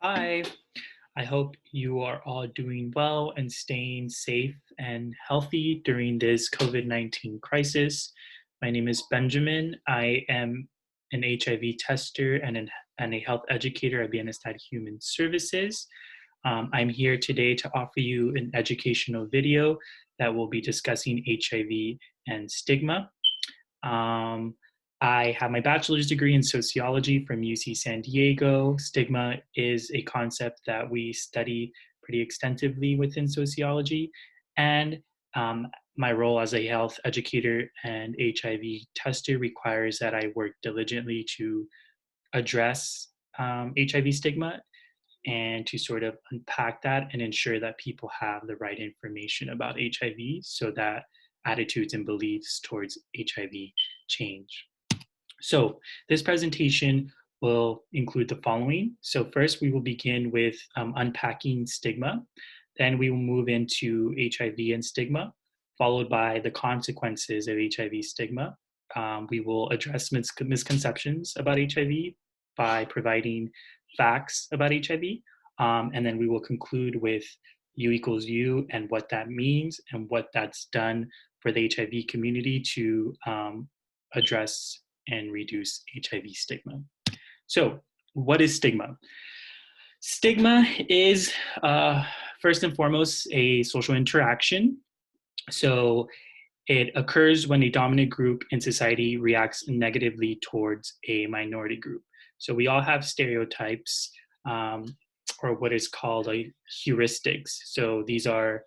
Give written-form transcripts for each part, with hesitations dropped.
Hi, I hope you are all doing well and staying safe and healthy during this COVID-19 crisis. My name is Benjamin. I am an HIV tester and a health educator at BNSTAT Human Services. I'm here today to offer you an educational video that will be discussing HIV and stigma. Um, I have my bachelor's degree in sociology from UC San Diego. Stigma is a concept that we study pretty extensively within sociology. And my role as a health educator and HIV tester requires that I work diligently to address HIV stigma and to sort of unpack that and ensure that people have the right information about HIV so that attitudes and beliefs towards HIV change. So this presentation will include the following. So first we will begin with unpacking stigma. Then we will move into HIV and stigma, followed by the consequences of HIV stigma. We will address misconceptions about HIV by providing facts about HIV. And then we will conclude with U equals U and what that means and what that's done for the HIV community to address and reduce HIV stigma. So, what is stigma? Stigma is first and foremost a social interaction. So, it occurs when a dominant group in society reacts negatively towards a minority group. So, we all have stereotypes um, or what is called heuristics. So, these are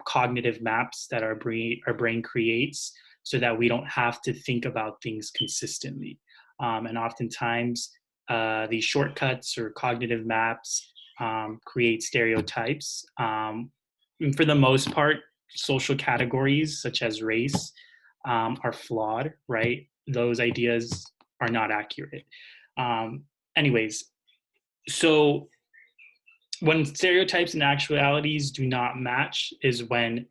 cognitive maps that our brain creates so that we don't have to think about things consistently. And oftentimes, these shortcuts or cognitive maps create stereotypes. And for the most part, social categories such as race are flawed, right? Those ideas are not accurate. Anyways, so when stereotypes and actualities do not match is when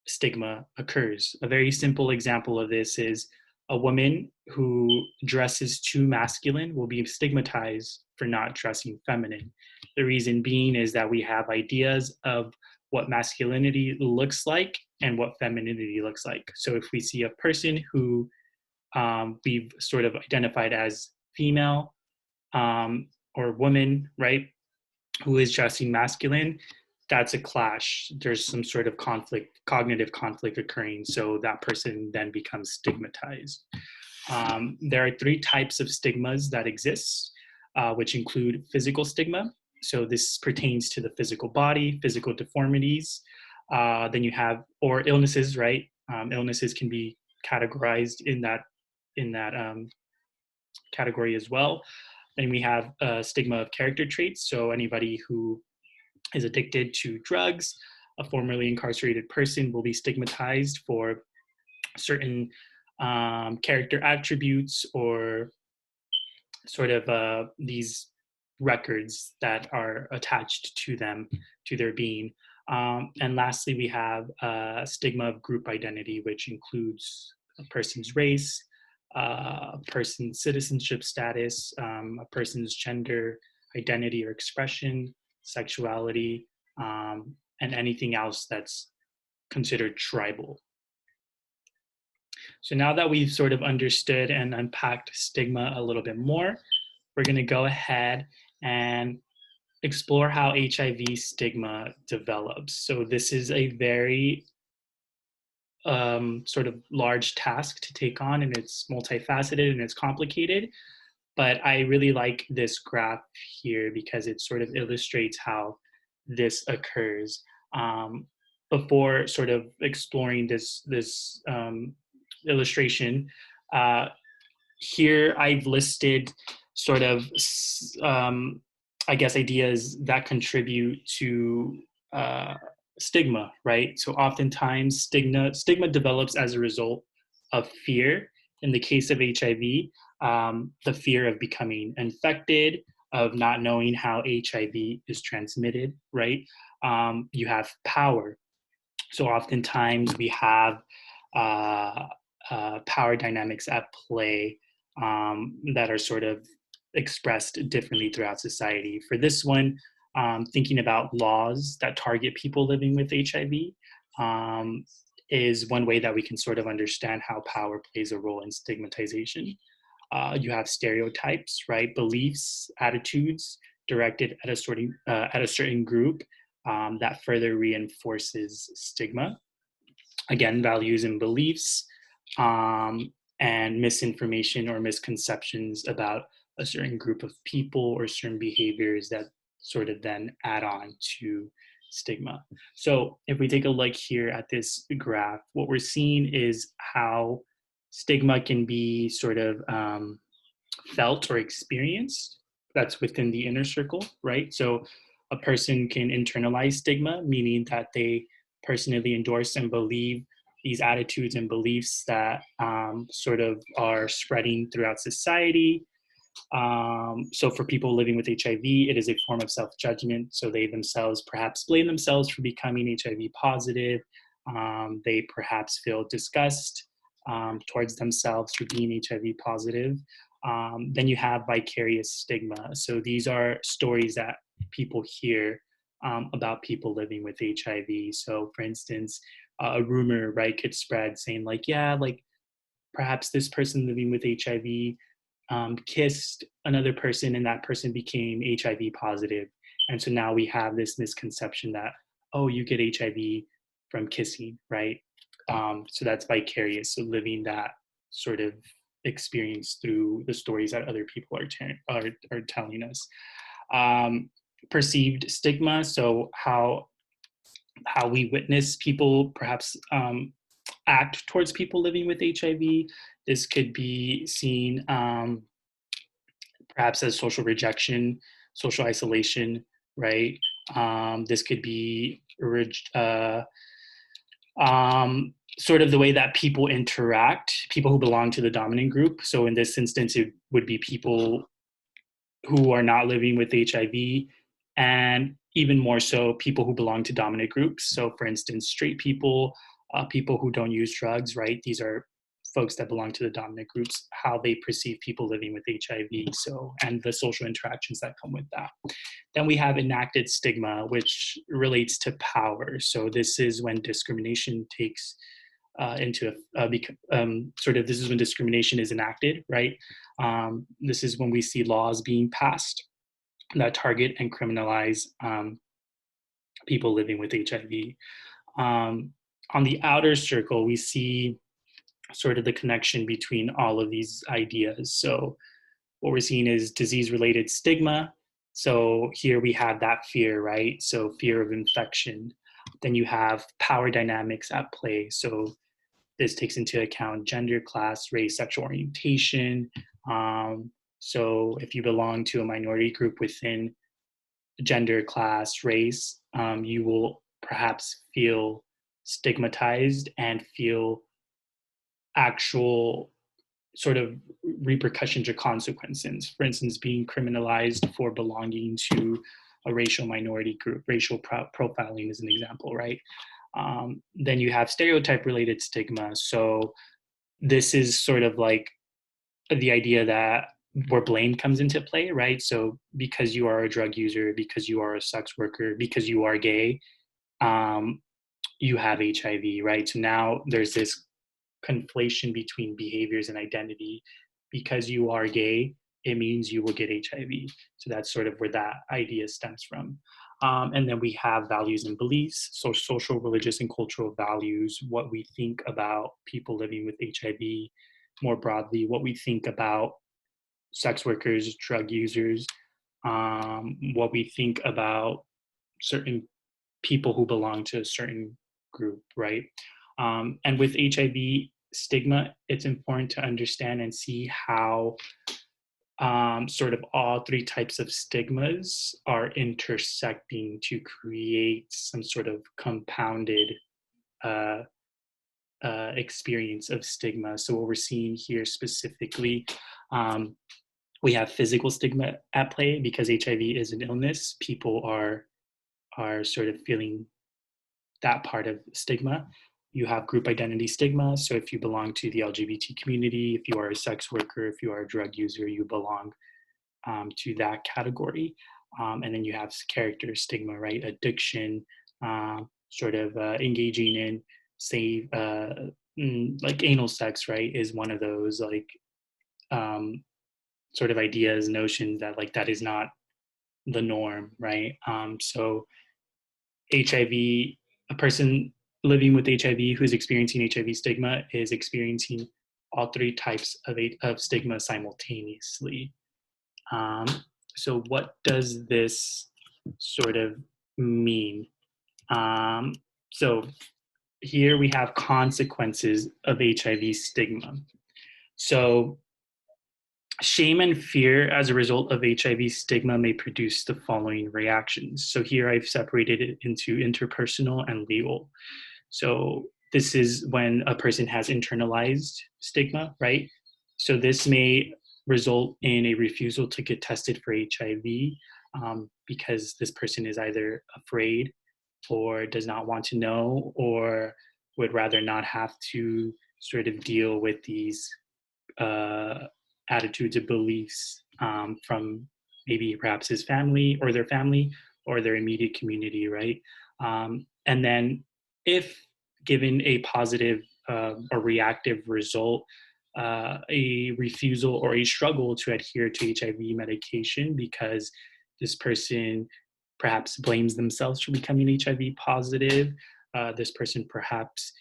stigma occurs. A very simple example of this is a woman who dresses too masculine will be stigmatized for not dressing feminine. The reason being is that we have ideas of what masculinity looks like and what femininity looks like. So if we see a person who we've sort of identified as female or woman, right, who is dressing masculine, that's a clash. There's some sort of conflict, cognitive conflict occurring. So that person then becomes stigmatized. There are three types of stigmas that exist, which include physical stigma. So this pertains to the physical body, physical deformities. Then you have, or illnesses, right? Illnesses can be categorized in that category as well. Then we have stigma of character traits. So anybody who is addicted to drugs, a formerly incarcerated person will be stigmatized for certain character attributes or sort of these records that are attached to them, to their being. And lastly, we have stigma of group identity, which includes a person's race, a person's citizenship status, a person's gender identity or expression, sexuality, and anything else that's considered tribal. So now that we've sort of understood and unpacked stigma a little bit more, we're going to go ahead and explore how HIV stigma develops. So this is a very sort of large task to take on, and it's multifaceted and it's complicated. But I really like this graph here because it sort of illustrates how this occurs. Before sort of exploring this illustration, here I've listed sort of, I guess, ideas that contribute to stigma, right? So oftentimes stigma develops as a result of fear. In the case of HIV, the fear of becoming infected, of not knowing how HIV is transmitted, right? You have power. So oftentimes we have power dynamics at play that are sort of expressed differently throughout society. For this one, thinking about laws that target people living with HIV um, is one way that we can sort of understand how power plays a role in stigmatization. You have stereotypes, right? Beliefs, attitudes directed at a certain group that further reinforces stigma. Again, values and beliefs, um, and misinformation or misconceptions about a certain group of people or certain behaviors that sort of then add on to stigma. So if we take a look here at this graph, what we're seeing is how stigma can be sort of felt or experienced that's within the inner circle, right? So a person can internalize stigma, meaning that they personally endorse and believe these attitudes and beliefs that sort of are spreading throughout society. So for people living with HIV, it is a form of self-judgment. So they themselves perhaps blame themselves for becoming HIV positive. They perhaps feel disgust towards themselves for being HIV positive. Then you have vicarious stigma. So these are stories that people hear about people living with HIV. So for instance, a rumor, right, could spread saying like, yeah, like perhaps this person living with HIV kissed another person and that person became HIV positive. And so now we have this misconception that, oh, you get HIV from kissing, right? So that's vicarious. So living that sort of experience through the stories that other people are telling us. Um, Perceived stigma. So how we witness people perhaps act towards people living with HIV. This could be seen perhaps as social rejection, social isolation, right? This could be sort of the way that people interact, people who belong to the dominant group. So in this instance, it would be people who are not living with HIV, and even more so, people who belong to dominant groups. So, for instance, straight people, people who don't use drugs, right? These are folks that belong to the dominant groups, how they perceive people living with HIV. So, and the social interactions that come with that. Then we have enacted stigma, which relates to power. So, this is when discrimination takes into sort of this is when discrimination is enacted, right? This is when we see laws being passed that target and criminalize people living with HIV. On the outer circle, we see sort of the connection between all of these ideas. So what we're seeing is disease-related stigma. So here we have that fear, right? So fear of infection. Then you have power dynamics at play. So this takes into account gender, class, race, sexual orientation. So if you belong to a minority group within gender, class, race, you will perhaps feel stigmatized and feel actual sort of repercussions or consequences. For instance, being criminalized for belonging to a racial minority group. Racial profiling is an example, right? Then you have stereotype related stigma. So this is sort of like the idea that where blame comes into play, right? So because you are a drug user, because you are a sex worker, because you are gay, um, you have HIV, right? So now there's this conflation between behaviors and identity. Because you are gay, it means you will get HIV. So that's sort of where that idea stems from. And then we have values and beliefs, so social, religious, and cultural values, what we think about people living with HIV more broadly, what we think about sex workers, drug users, what we think about certain people who belong to a certain group, right? And with HIV stigma, it's important to understand and see how sort of all three types of stigmas are intersecting to create some sort of compounded uh, experience of stigma. So what we're seeing here specifically, we have physical stigma at play because HIV is an illness. People are sort of feeling that part of stigma. You have group identity stigma. So if you belong to the LGBT community, if you are a sex worker, if you are a drug user, you belong to that category. And then you have character stigma, right? Addiction, sort of engaging in, say, like anal sex, right, is one of those like um, sort of ideas, notions that like that is not the norm, right? So HIV, a person living with HIV who's experiencing HIV stigma is experiencing all three types of stigma simultaneously. Um, so, what does this sort of mean? Um, so, here we have consequences of HIV stigma. So, shame and fear as a result of HIV stigma may produce the following reactions. So, here I've separated it into interpersonal and legal. So this is when a person has internalized stigma, right? So this may result in a refusal to get tested for HIV because this person is either afraid or does not want to know or would rather not have to sort of deal with these uh, attitudes or beliefs from maybe perhaps his family or their family or their immediate community, right? And then if given a positive or reactive result, a refusal or a struggle to adhere to HIV medication because this person perhaps blames themselves for becoming HIV positive. This person perhaps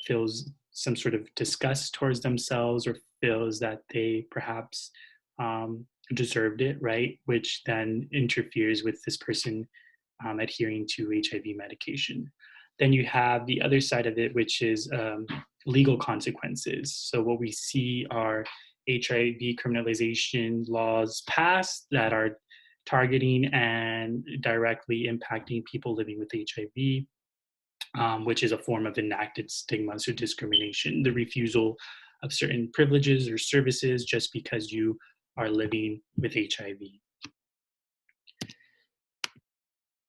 feels some sort of disgust towards themselves or feels that they perhaps deserved it, right? Which then interferes with this person adhering to HIV medication. Then you have the other side of it, which is legal consequences. So, what we see are HIV criminalization laws passed that are targeting and directly impacting people living with HIV, which is a form of enacted stigma, so discrimination, the refusal of certain privileges or services just because you are living with HIV.